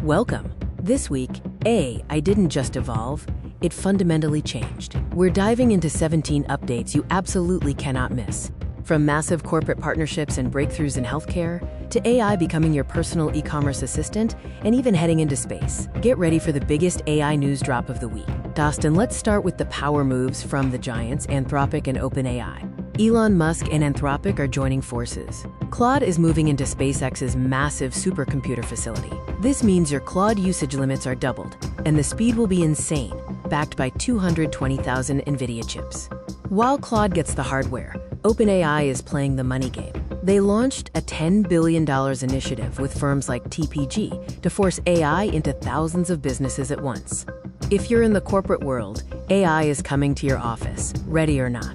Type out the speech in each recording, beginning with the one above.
Welcome. This week, AI didn't just evolve, it fundamentally changed. We're diving into 17 updates you absolutely cannot miss. From massive corporate partnerships and breakthroughs in healthcare, to AI becoming your personal e-commerce assistant, and even heading into space. Get ready for the biggest AI news drop of the week. Dustin, let's start with the power moves from the giants, Anthropic and OpenAI. Elon Musk and Anthropic are joining forces. Claude is moving into SpaceX's massive supercomputer facility. This means your Claude usage limits are doubled, and the speed will be insane, backed by 220,000 NVIDIA chips. While Claude gets the hardware, OpenAI is playing the money game. They launched a $10 billion initiative with firms like TPG to force AI into thousands of businesses at once. If you're in the corporate world, AI is coming to your office, ready or not.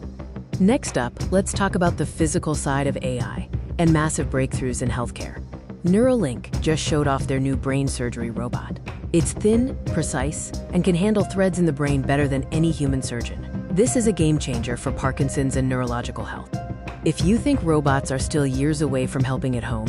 Next up, let's talk about the physical side of AI and massive breakthroughs in healthcare. Neuralink just showed off their new brain surgery robot. It's thin, precise, and can handle threads in the brain better than any human surgeon. This is a game changer for Parkinson's and neurological health. If you think robots are still years away from helping at home,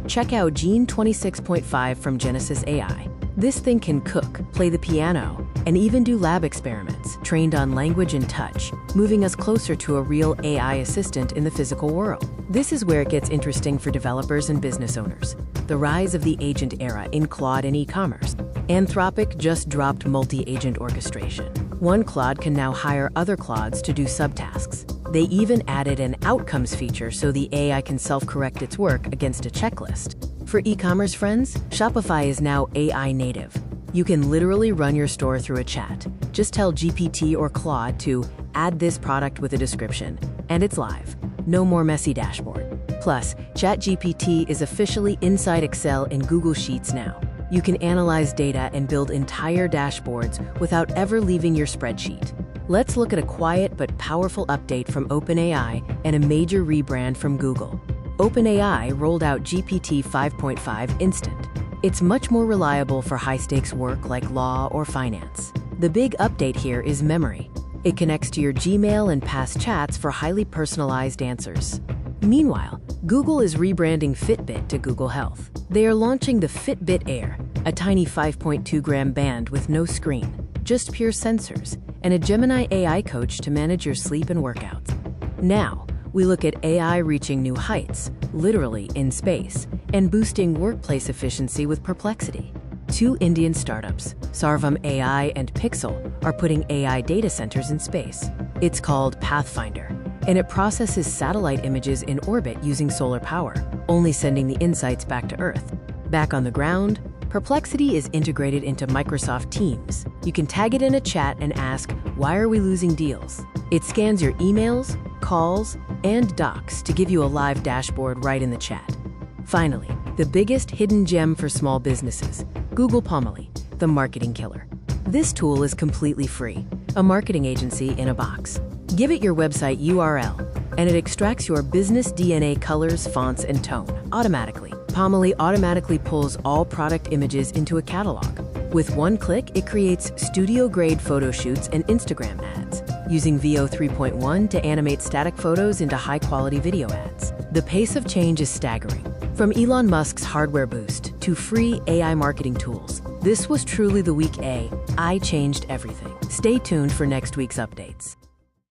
check out Gyan 26.5 from Genesis AI. This thing can cook, play the piano, and even do lab experiments, trained on language and touch, moving us closer to a real AI assistant in the physical world. This is where it gets interesting for developers and business owners. The rise of the agent era in Claude and e-commerce. Anthropic just dropped multi-agent orchestration. One Claude can now hire other Claudes to do subtasks. They even added an outcomes feature so the AI can self-correct its work against a checklist. For e-commerce friends, Shopify is now AI native. You can literally run your store through a chat. Just tell GPT or Claude to add this product with a description, and it's live. No more messy dashboard. Plus, ChatGPT is officially inside Excel and Google Sheets now. You can analyze data and build entire dashboards without ever leaving your spreadsheet. Let's look at a quiet but powerful update from OpenAI and a major rebrand from Google. OpenAI rolled out GPT-5.5 Instant. It's much more reliable for high-stakes work like law or finance. The big update here is memory. It connects to your Gmail and past chats for highly personalized answers. Meanwhile, Google is rebranding Fitbit to Google Health. They are launching the Fitbit Air, a tiny 5.2-gram band with no screen, just pure sensors, and a Gemini AI coach to manage your sleep and workouts. Now, we look at AI reaching new heights, literally in space, and boosting workplace efficiency with Perplexity. Two Indian startups, Sarvam AI and Pixel, are putting AI data centers in space. It's called Pathfinder, and it processes satellite images in orbit using solar power, only sending the insights back to Earth. Back on the ground, Perplexity is integrated into Microsoft Teams. You can tag it in a chat and ask, "Why are we losing deals?" It scans your emails, calls, and docs to give you a live dashboard right in the chat. Finally, the biggest hidden gem for small businesses, Google Pomelly, the marketing killer. This tool is completely free, a marketing agency in a box. Give it your website URL, and it extracts your business DNA colors, fonts, and tone automatically. Pomelly automatically pulls all product images into a catalog. With one click, it creates studio-grade photo shoots and Instagram ads, using VO 3.1 to animate static photos into high-quality video ads. The pace of change is staggering. From Elon Musk's hardware boost to free AI marketing tools, this was truly the week AI changed everything. Stay tuned for next week's updates.